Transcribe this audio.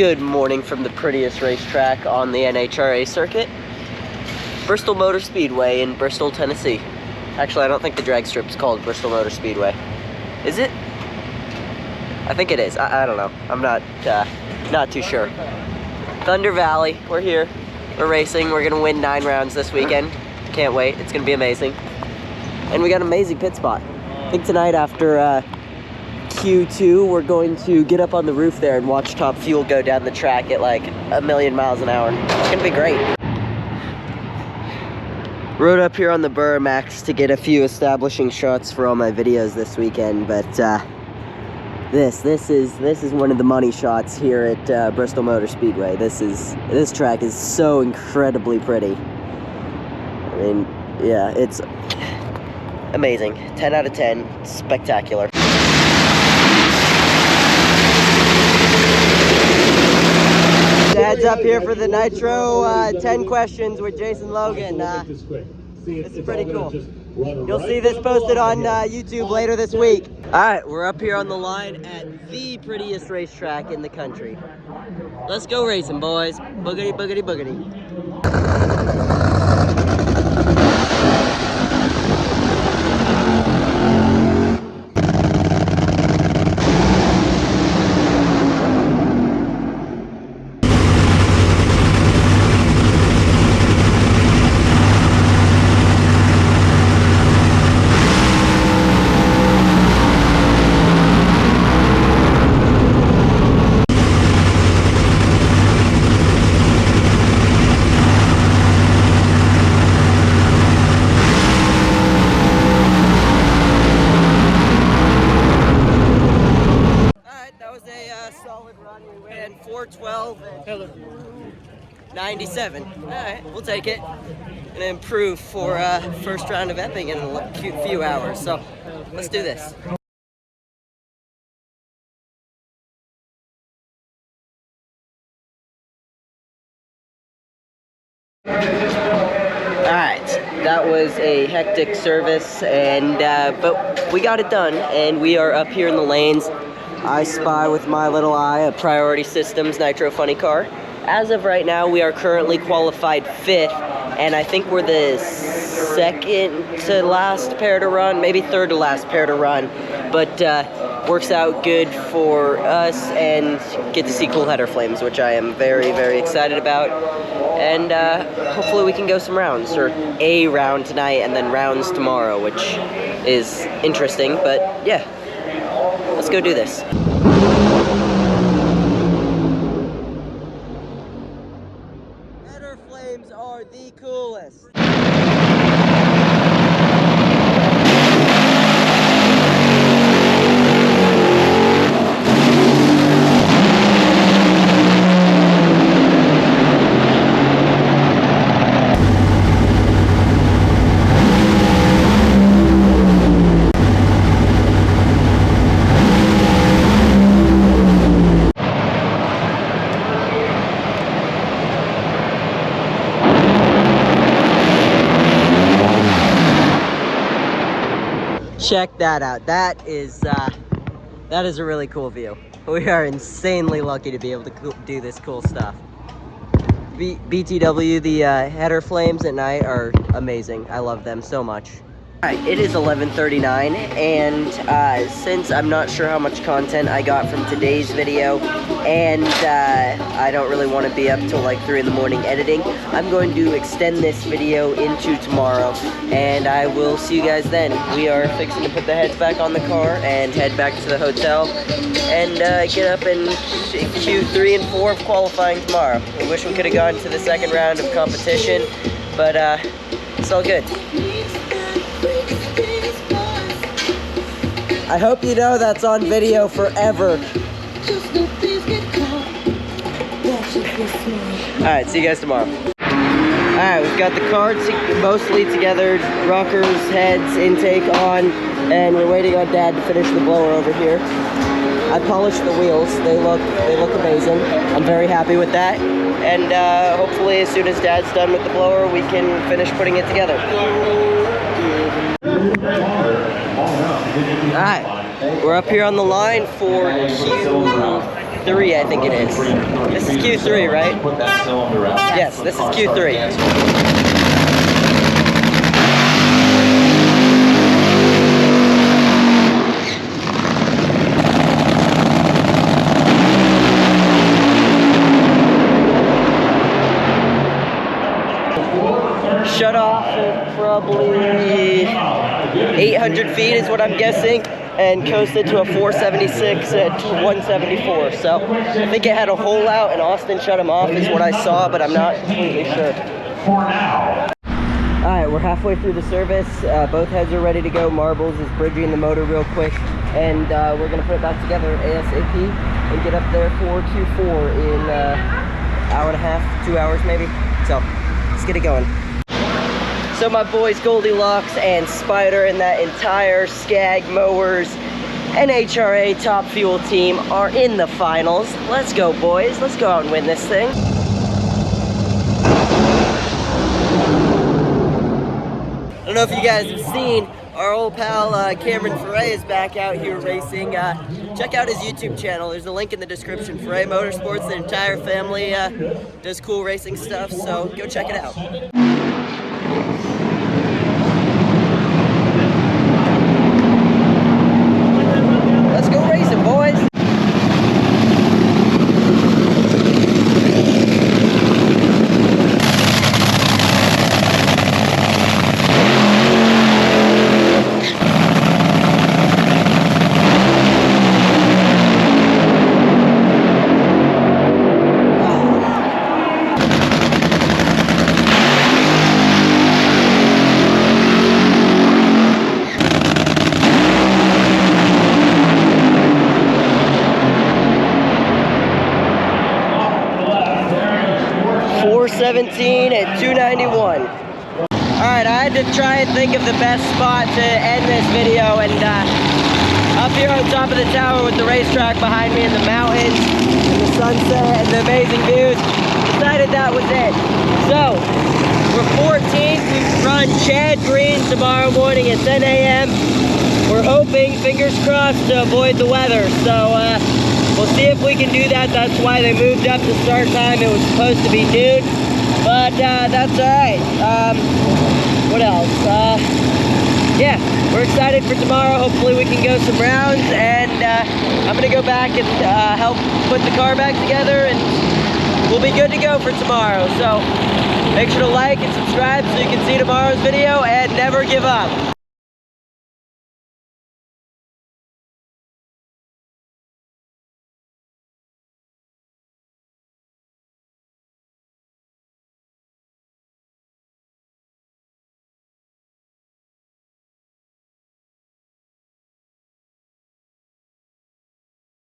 Good morning from the prettiest racetrack on the NHRA circuit, Bristol Motor Speedway in Bristol, Tennessee. Actually, I don't think the drag strip's called Bristol Motor Speedway. Is it? I think it is. I don't know. I'm not too sure. Thunder Valley, we're here. We're racing. We're gonna win 9 rounds this weekend. Can't wait. It's gonna be amazing. And we got an amazing pit spot. I think tonight after Q2, we're going to get up on the roof there and watch Top Fuel go down the track at like 1,000,000 miles an hour. It's gonna be great. Rode up here on the Burmax to get a few establishing shots for all my videos this weekend, but this is one of the money shots here at Bristol Motor Speedway. This track is so incredibly pretty. I mean, yeah, it's amazing. 10 out of 10, spectacular. Dad's up here for the Nitro 10 questions with Jason Logan. This is pretty cool. You'll see this posted on YouTube later this week. Alright, we're up here on the line at the prettiest racetrack in the country. Let's go racing, boys. Boogity, boogity, boogity. Solid run. We ran 4:12 and 97. Alright, we'll take it. Gonna improve for first round of Epping in a few hours. So let's do this. Alright, that was a hectic service, and but we got it done, and we are up here in the lanes. I spy with my little eye a Priority Systems Nitro Funny car. As of right now, we are currently qualified 5th, and I think we're the 2nd to last pair to run, maybe 3rd to last pair to run, but works out good for us, and get to see cool header flames, which I am very, very excited about. And hopefully we can go some rounds, or a round tonight and then rounds tomorrow, which is interesting, but yeah. Let's go do this. Header flames are the coolest. Check that out. That is a really cool view. We are insanely lucky to be able to do this cool stuff. BTW, the header flames at night are amazing. I love them so much. Alright, it is 11:39, and since I'm not sure how much content I got from today's video, and I don't really want to be up till like 3 in the morning editing, I'm going to extend this video into tomorrow, and I will see you guys then. We are fixing to put the heads back on the car and head back to the hotel, and get up in Q3 and 4 of qualifying tomorrow. I wish we could have gone to the 2nd round of competition, but it's all good. I hope you know that's on video forever. Alright, see you guys tomorrow. Alright, we've got the car mostly together, rockers, heads, intake on, and we're waiting on Dad to finish the blower over here. I polished the wheels. They look amazing. I'm very happy with that. And hopefully as soon as Dad's done with the blower, we can finish putting it together. Alright, we're up here on the line for Q3, I think it is. This is Q3, right? Put that cylinder out. Yes, this is Q3. Shut off at probably 800 feet is what I'm guessing, and coasted to a 476 at 174. So I think it had a hole out and Austin shut him off is what I saw, but I'm not completely sure. For now. Alright, we're halfway through the service. Both heads are ready to go. Marbles is bridging the motor real quick, and we're going to put it back together ASAP and get up there for Q4 in hour and a half, 2 hours maybe. So let's get it going. So my boys Goldilocks and Spider and that entire Skag Mowers NHRA Top Fuel team are in the finals. Let's go, boys. Let's go out and win this thing. I don't know if you guys have seen, our old pal Cameron Foray is back out here racing. Check out his YouTube channel. There's a link in the description. Foray Motorsports, the entire family does cool racing stuff, so go check it out. Let's go racing, boys. At 291. Alright, I had to try and think of the best spot to end this video, and up here on top of the tower with the racetrack behind me and the mountains and the sunset and the amazing views, decided that was it. So, we're 14th, we run Chad Green tomorrow morning at 10 a.m. We're hoping, fingers crossed, to avoid the weather, so we'll see if we can do that. That's why they moved up the start time. It was supposed to be noon. But that's alright. What else? Yeah, we're excited for tomorrow. Hopefully we can go some rounds, and I'm going to go back and help put the car back together, and we'll be good to go for tomorrow. So make sure to like and subscribe so you can see tomorrow's video, and never give up.